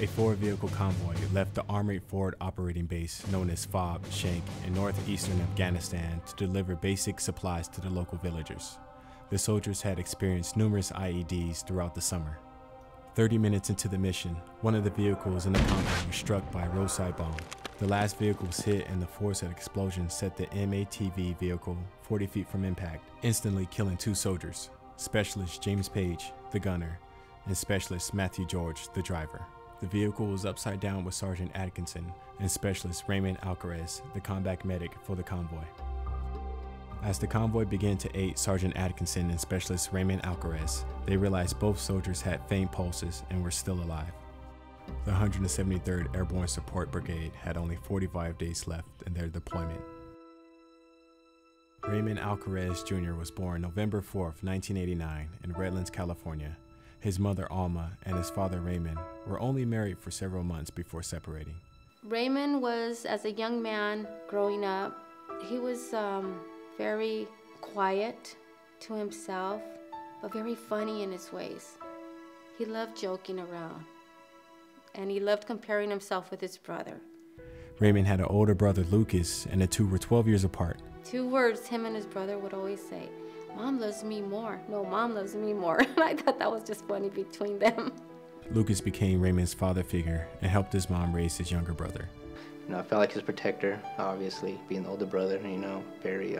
A four-vehicle convoy left the Armored Forward Operating Base known as FOB Shank in northeastern Afghanistan to deliver basic supplies to the local villagers. The soldiers had experienced numerous IEDs throughout the summer. 30 minutes into the mission, one of the vehicles in the convoy was struck by a roadside bomb. The last vehicle was hit and the force of the explosion set the MATV vehicle 40 feet from impact, instantly killing two soldiers, Specialist James Page, the gunner, and Specialist Matthew George, the driver. The vehicle was upside down with Sergeant Atkinson and Specialist Raymond Alcarez, the combat medic for the convoy. As the convoy began to aid Sergeant Atkinson and Specialist Raymond Alcarez, they realized both soldiers had faint pulses and were still alive. The 173rd Airborne Support Brigade had only 45 days left in their deployment. Raymond Alcarez Jr. was born November 4, 1989 in Redlands, California. His mother, Alma, and his father, Raymond, were only married for several months before separating. Raymond was, as a young man growing up, he was very quiet to himself, but very funny in his ways. He loved joking around, and he loved comparing himself with his brother. Raymond had an older brother, Lucas, and the two were 12 years apart. Two words him and his brother would always say: "Mom loves me more." No, Mom loves me more. And I thought that was just funny between them. Lucas became Raymond's father figure and helped his mom raise his younger brother. I felt like his protector, obviously, being the older brother, very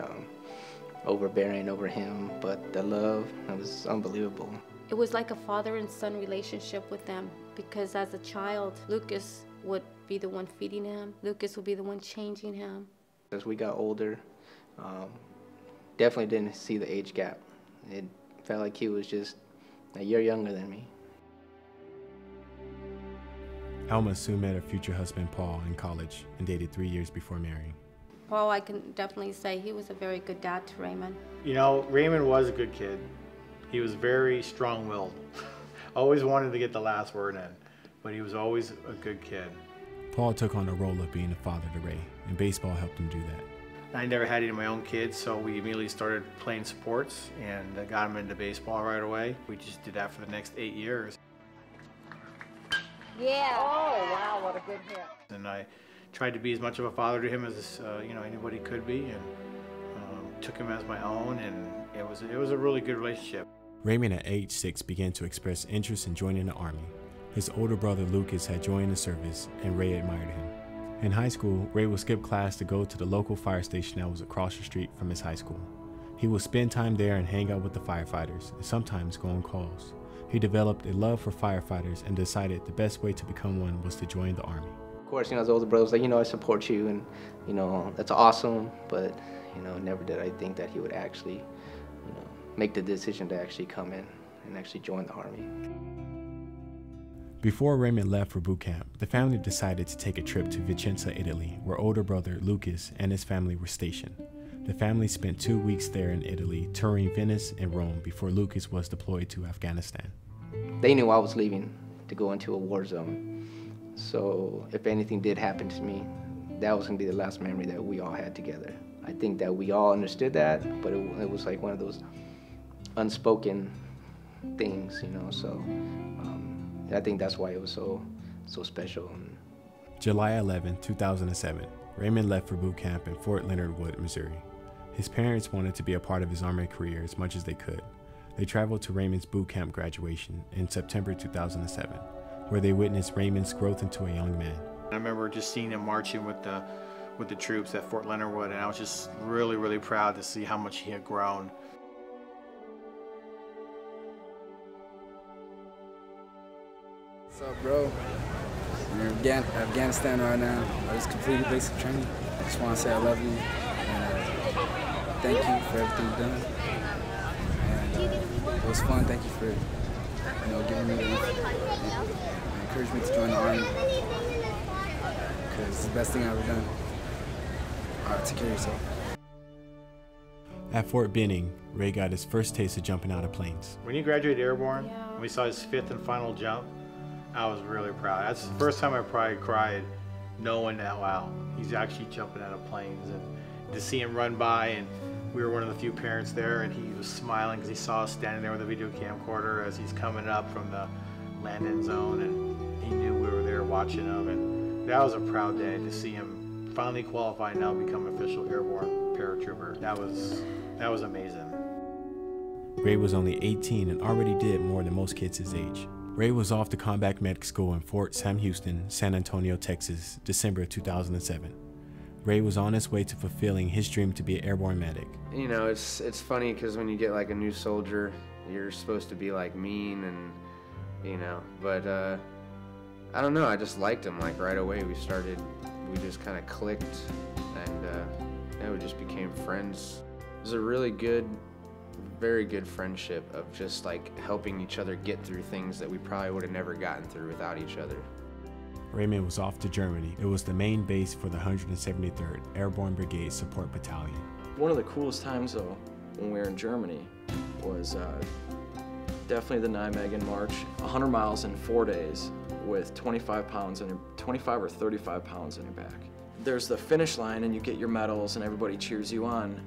overbearing over him, but the love, it was unbelievable. It was like a father and son relationship with them, because as a child, Lucas would be the one feeding him. Lucas would be the one changing him. As we got older, definitely didn't see the age gap. It felt like he was just a year younger than me. Alma soon met her future husband, Paul, in college and dated 3 years before marrying. Paul, I can definitely say he was a very good dad to Raymond. You know, Raymond was a good kid. He was very strong-willed. Always wanted to get the last word in, but he was always a good kid. Paul took on the role of being a father to Ray, and baseball helped him do that. I never had any of my own kids, so we immediately started playing sports and got him into baseball right away. We just did that for the next 8 years. Yeah. Oh, wow, what a good hit. And I tried to be as much of a father to him as anybody could be, and took him as my own, and it was a really good relationship. Raymond at age 6 began to express interest in joining the Army. His older brother Lucas had joined the service, and Ray admired him. In high school, Ray would skip class to go to the local fire station that was across the street from his high school. He would spend time there and hang out with the firefighters, and sometimes go on calls. He developed a love for firefighters and decided the best way to become one was to join the Army. Of course, as older brother was like, I support you, and, that's awesome, but, never did I think that he would actually, make the decision to actually come in and actually join the Army. Before Raymond left for boot camp, the family decided to take a trip to Vicenza, Italy, where older brother Lucas and his family were stationed. The family spent 2 weeks there in Italy, touring Venice and Rome before Lucas was deployed to Afghanistan. They knew I was leaving to go into a war zone. So if anything did happen to me, that was going to be the last memory that we all had together. I think that we all understood that, but it was like one of those unspoken things, so I think that's why it was so special. July 11, 2007, Raymond left for boot camp in Fort Leonard Wood, Missouri. His parents wanted to be a part of his Army career as much as they could. They traveled to Raymond's boot camp graduation in September 2007, where they witnessed Raymond's growth into a young man. I remember just seeing him marching with the troops at Fort Leonard Wood, and I was just really, really proud to see how much he had grown. What's up, bro? I'm in Afghanistan right now. I just completed basic training. I just want to say I love you and thank you for everything you've done. And it was fun. Thank you for giving me the encouragement to join the Army, because it's the best thing I've ever done. All right, take care of yourself. At Fort Benning, Ray got his first taste of jumping out of planes. When he graduated airborne, and we saw his 5th and final jump, I was really proud. That's the first time I probably cried knowing that, wow, he's actually jumping out of planes. And to see him run by, and we were one of the few parents there, and he was smiling because he saw us standing there with a video camcorder as he's coming up from the landing zone, and he knew we were there watching him, and that was a proud day to see him finally qualify and now become official airborne paratrooper. That was amazing. Ray was only 18 and already did more than most kids his age. Ray was off to combat medic school in Fort Sam Houston, San Antonio, Texas, December of 2007. Ray was on his way to fulfilling his dream to be an airborne medic. You know, it's funny because when you get like a new soldier, you're supposed to be like mean and, you know, but I don't know, I just liked him like right away. We just kind of clicked, and yeah, we just became friends. It was a really good, very good friendship of just like helping each other get through things that we probably would have never gotten through without each other. Raymond was off to Germany. It was the main base for the 173rd Airborne Brigade Support Battalion. One of the coolest times though, when we were in Germany, was definitely the Nijmegen March, 100 miles in 4 days with 25 or 35 pounds in your back. There's the finish line and you get your medals and everybody cheers you on.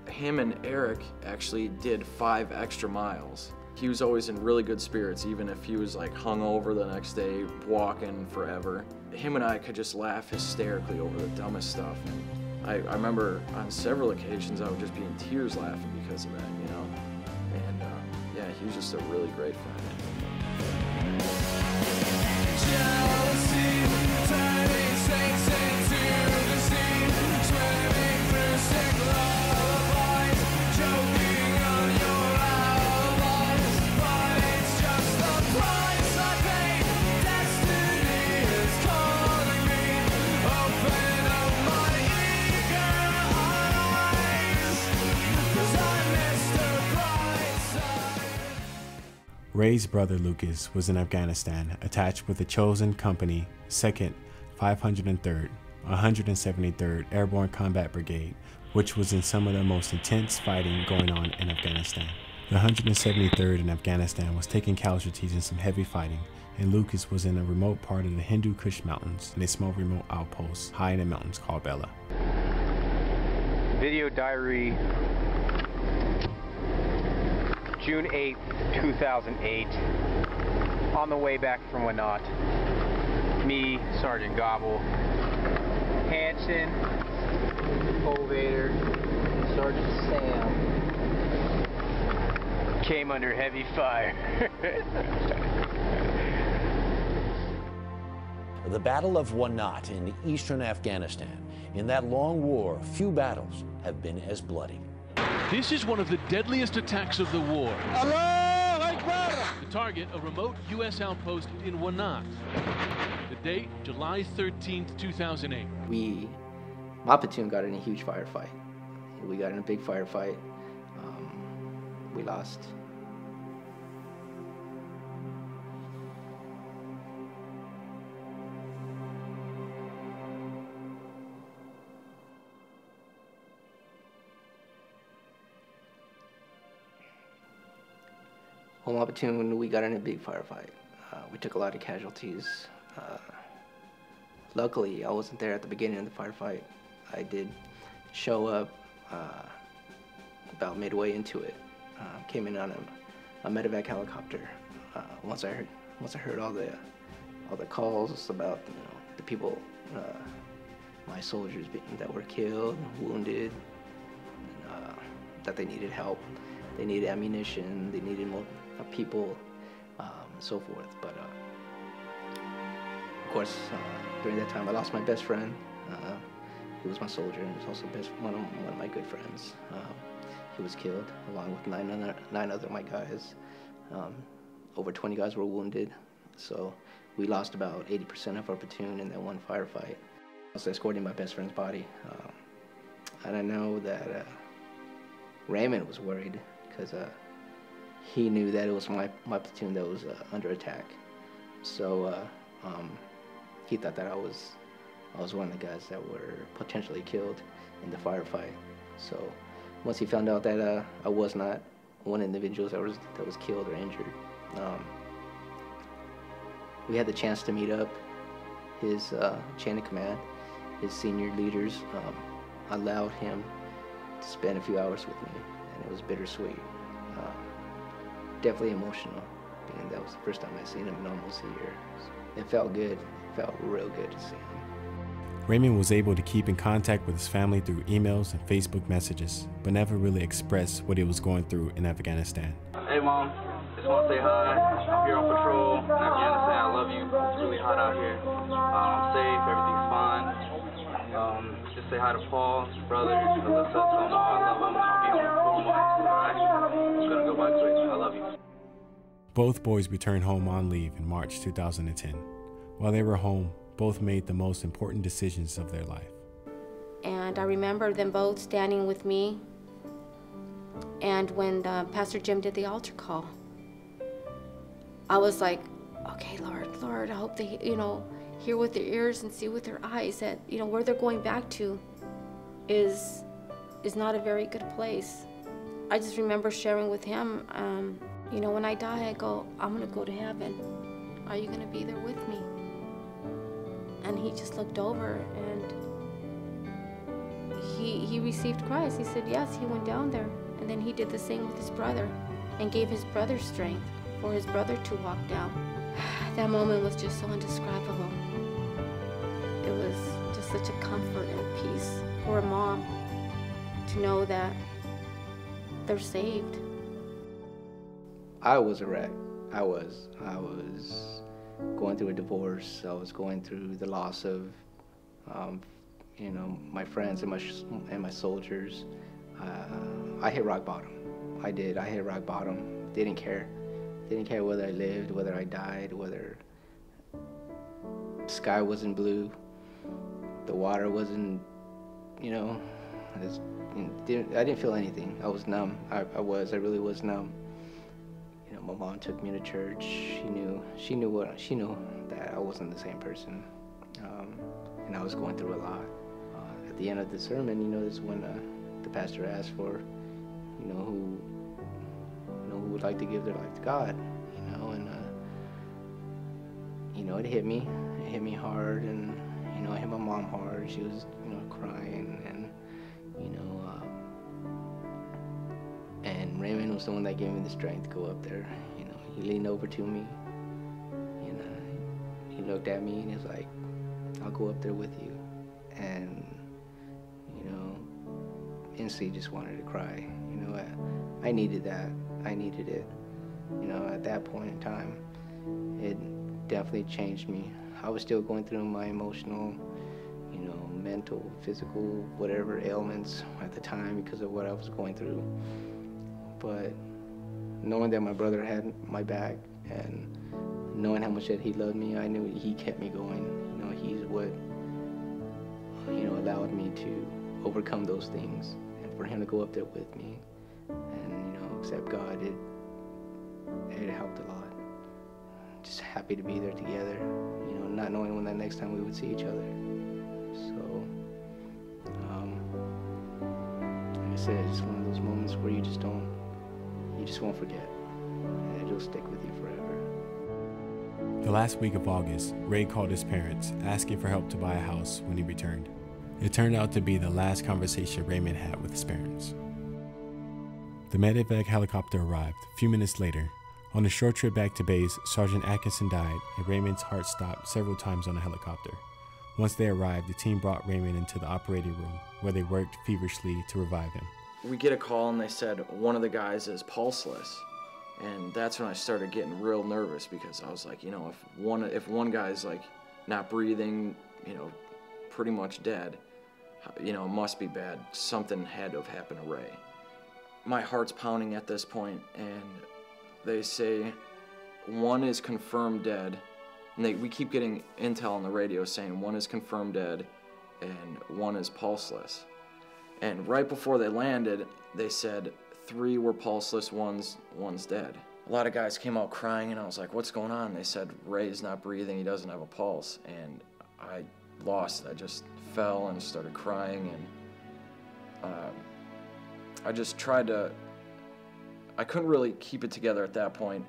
Him and Eric actually did 5 extra miles. He was always in really good spirits, even if he was like hungover the next day, walking forever. Him and I could just laugh hysterically over the dumbest stuff. And I remember on several occasions I would just be in tears laughing because of that, you know. And yeah, he was just a really great friend. Ray's brother Lucas was in Afghanistan, attached with the chosen company 2nd 503rd 173rd Airborne Combat Brigade, which was in some of the most intense fighting going on in Afghanistan. The 173rd in Afghanistan was taking casualties in some heavy fighting, and Lucas was in a remote part of the Hindu Kush Mountains in a small remote outpost high in the mountains called Bela. Video diary, June 8th, 2008, on the way back from Wanat. Me, Sergeant Gobble, Hanson, Covader, Sergeant Sam, came under heavy fire. The Battle of Wanat in eastern Afghanistan. In that long war, few battles have been as bloody. This is one of the deadliest attacks of the war. The target, a remote U.S. outpost in Wanat. The date, July 13th, 2008. My platoon got in a huge firefight. We got in a big firefight. We lost. Well, my platoon, we got in a big firefight. We took a lot of casualties. Luckily, I wasn't there at the beginning of the firefight. I did show up about midway into it. Came in on a medevac helicopter. Once I heard all the calls about the people, my soldiers that were killed, wounded, that they needed help, they needed ammunition, they needed more people, and so forth. But of course, during that time, I lost my best friend. He was my soldier, and he was also one of my good friends. He was killed, along with nine other of my guys. Over 20 guys were wounded, so we lost about 80% of our platoon in that one firefight. I was escorting my best friend's body, and I know that Raymond was worried because he knew that it was my platoon that was under attack. So he thought that I was one of the guys that were potentially killed in the firefight. So once he found out that I was not one of the individuals that was killed or injured, we had the chance to meet up. His chain of command, his senior leaders, allowed him to spend a few hours with me, and it was bittersweet. Definitely emotional, being that was the first time I'd seen him in almost a year. It felt good. It felt real good to see him. Raymond was able to keep in contact with his family through emails and Facebook messages, but never really expressed what he was going through in Afghanistan. Hey Mom, just want to say hi. I'm here on patrol in Afghanistan. I love you. It's really hot out here. I'm safe. Everything's fine. Just say hi to Paul, his brother, Alyssa, tell them all I love them. I'll be home in 4 months. Alright? I'm gonna go by quick. I love you. Both boys returned home on leave in March 2010. While they were home, both made the most important decisions of their life. And I remember them both standing with me, and when Pastor Jim did the altar call, I was like, okay, Lord, I hope they, hear with their ears and see with their eyes that, where they're going back to is not a very good place. I just remember sharing with him, when I die, I go, I'm gonna go to heaven. Are you gonna be there with me? And he just looked over and he received Christ. He said yes, he went down there. And then he did the same with his brother and gave his brother strength for his brother to walk down. That moment was just so indescribable. It was just such a comfort and peace for a mom to know that they're saved. I was a wreck. I was going through a divorce. I was going through the loss of, my friends and my soldiers. I hit rock bottom. I did. I hit rock bottom. Didn't care. Didn't care whether I lived, whether I died, whether the sky wasn't blue, the water wasn't, I didn't feel anything. I was numb. I really was numb. My mom took me to church. She knew that I wasn't the same person, and I was going through a lot. At the end of the sermon, this is when the pastor asked for, who would like to give their life to God, and it hit me. It hit me hard, and it hit my mom hard. She was, crying, and Raymond was the one that gave me the strength to go up there. He leaned over to me, and he looked at me, and he was like, "I'll go up there with you," and instantly just wanted to cry. I needed that. I needed it. At that point in time, it definitely changed me. I was still going through my emotional, mental, physical, whatever ailments at the time because of what I was going through. But knowing that my brother had my back and knowing how much that he loved me, I knew he kept me going. He's what, allowed me to overcome those things. And for him to go up there with me and, accept God, it helped a lot. Just happy to be there together, not knowing when that next time we would see each other. So, like I said, it's one of those moments where you just won't forget. And it'll stick with you forever. The last week of August, Ray called his parents, asking for help to buy a house when he returned. It turned out to be the last conversation Raymond had with his parents. The medevac helicopter arrived a few minutes later. On a short trip back to base, Sergeant Atkinson died, and Raymond's heart stopped several times on the helicopter. Once they arrived, the team brought Raymond into the operating room, where they worked feverishly to revive him. We get a call and they said one of the guys is pulseless, and that's when I started getting real nervous because I was like, if one guy's like not breathing, pretty much dead, it must be bad. Something had to have happened to Ray. My heart's pounding at this point, and they say one is confirmed dead, and we keep getting intel on the radio saying one is confirmed dead and one is pulseless. And right before they landed, they said 3 were pulseless, one's dead. A lot of guys came out crying, and I was like, what's going on? They said, Ray's not breathing, he doesn't have a pulse. And I lost it. I just fell and started crying, and I just tried to, I couldn't really keep it together at that point.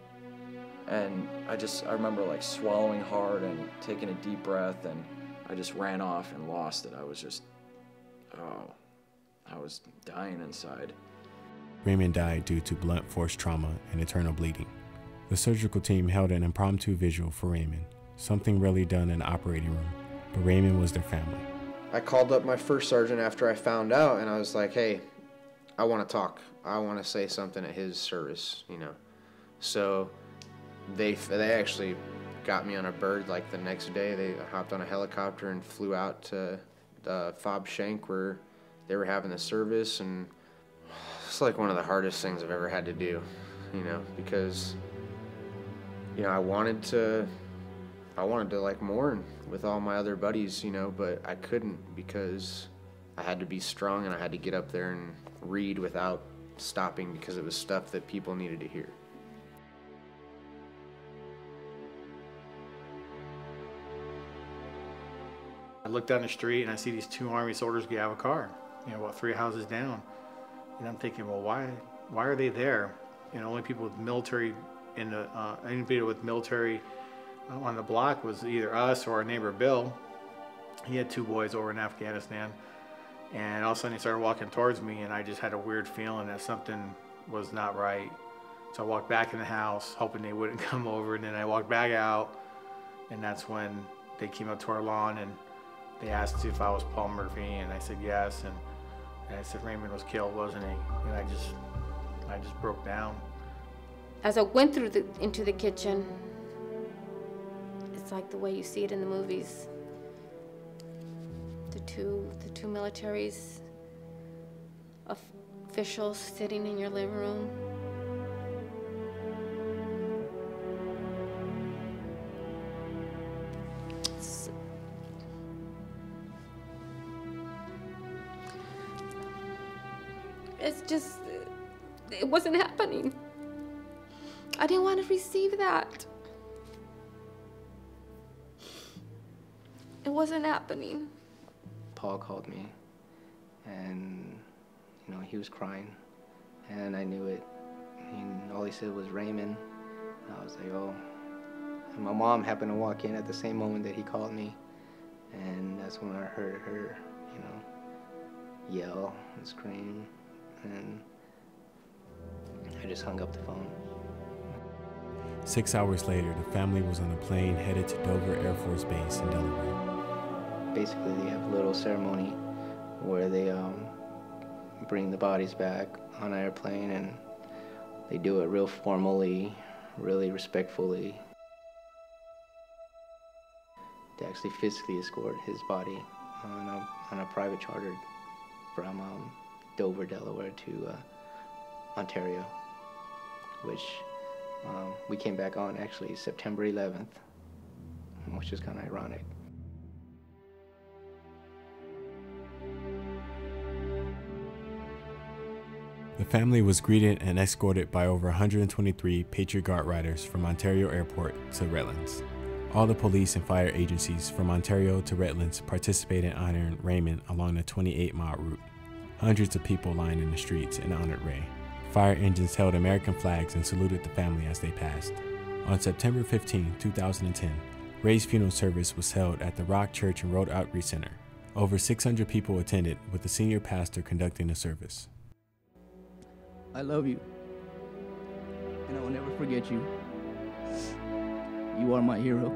And I remember like swallowing hard and taking a deep breath, and I just ran off and lost it. I was just, I was dying inside. Raymond died due to blunt force trauma and internal bleeding. The surgical team held an impromptu vigil for Raymond. something rarely done in the operating room, but Raymond was their family. I called up my first sergeant after I found out, and I was like, hey, I want to talk. I want to say something at his service, you know. So they actually got me on a bird like the next day. They hopped on a helicopter and flew out to Fob Shank where they were having the service, and it's like one of the hardest things I've ever had to do, you know, because, you know, I wanted to like mourn with all my other buddies, you know, but I couldn't because I had to be strong and I had to get up there and read without stopping because it was stuff that people needed to hear. I look down the street and I see these 2 Army soldiers get out of a car, you know, about 3 houses down. And I'm thinking, well, why are they there? You know, only people with military anybody with military on the block was either us or our neighbor Bill. He had 2 boys over in Afghanistan. And all of a sudden he started walking towards me, and I just had a weird feeling that something was not right. So I walked back in the house hoping they wouldn't come over, and then I walked back out, and that's when they came up to our lawn and they asked if I was Paul Murphy, and I said yes, and I said Raymond was killed, wasn't he? And I just broke down. As I went into the kitchen, it's like the way you see it in the movies. The two militaries, officials sitting in your living room. It's just, it wasn't happening. I didn't want to receive that. It wasn't happening. Paul called me, and, you know, he was crying, and I knew it. And all he said was Raymond. I was like, oh. And my mom happened to walk in at the same moment that he called me, and that's when I heard her, you know, yell and scream, and I just hung up the phone. 6 hours later, the family was on a plane headed to Dover Air Force Base in Delaware. Basically, they have a little ceremony where they bring the bodies back on an airplane, and they do it real formally, really respectfully. They actually physically escort his body on a private charter from Dover, Delaware to Ontario, which we came back on actually September 11th, which is kind of ironic. The family was greeted and escorted by over 123 Patriot Guard riders from Ontario Airport to Redlands. All the police and fire agencies from Ontario to Redlands participated in honoring Raymond along the 28-mile route. Hundreds of people lined in the streets and honored Ray. Fire engines held American flags and saluted the family as they passed. On September 15, 2010, Ray's funeral service was held at the Rock Church and Road Outreach Center. Over 600 people attended, with the senior pastor conducting the service. I love you, and I will never forget you. You are my hero.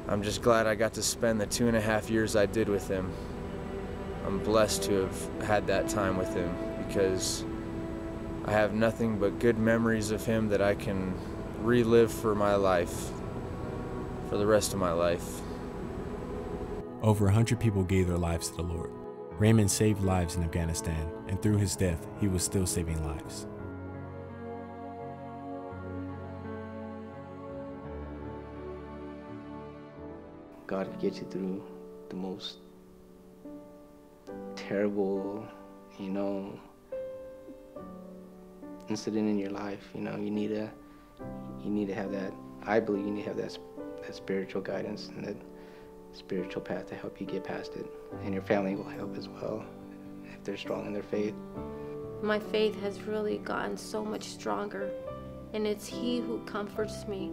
I'm just glad I got to spend the 2.5 years I did with him. I'm blessed to have had that time with him because I have nothing but good memories of him that I can relive for my life, for the rest of my life. Over 100 people gave their lives to the Lord. Raymond saved lives in Afghanistan, and through his death, he was still saving lives. God could get you through the most terrible, you know, incident in your life. You know, you need to have that. I believe you need to have that spiritual guidance and that spiritual path to help you get past it. And your family will help as well if they're strong in their faith. My faith has really gotten so much stronger, and it's He who comforts me.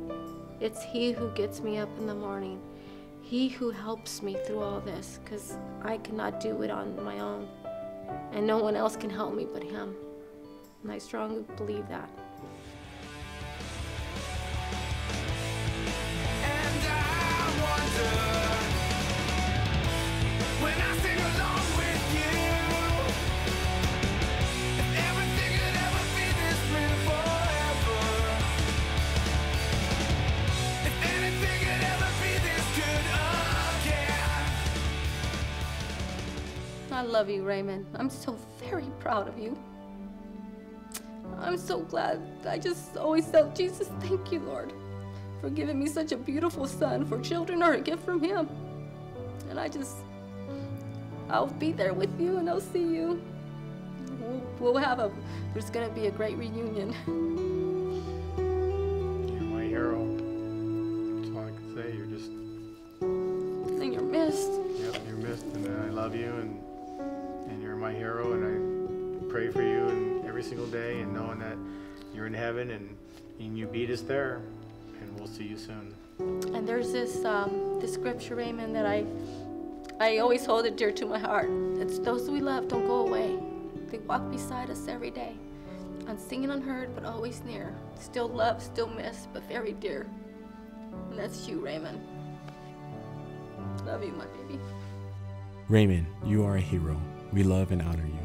It's He who gets me up in the morning. He who helps me through all this, because I cannot do it on my own, and no one else can help me but Him. And I strongly believe that. And when I sing along with you. If everything could ever be this real forever, if anything could ever be this good again. I love you, Raymond. I'm so very proud of you. I'm so glad. I just always tell Jesus, thank you, Lord, for giving me such a beautiful son, for children are a gift from him. And I'll be there with you and I'll see you. There's gonna be a great reunion. You're my hero. That's all I can say. You're just... And you're missed. Yep, you're missed, and I love you, and you're my hero, and I pray for you and every single day, and knowing that you're in heaven and you beat us there, and we'll see you soon. And there's this scripture, Raymond, that I always hold it dear to my heart. It's those we love don't go away. They walk beside us every day, unseen and unheard, but always near. Still loved, still missed, but very dear. And that's you, Raymond. Love you, my baby. Raymond, you are a hero. We love and honor you.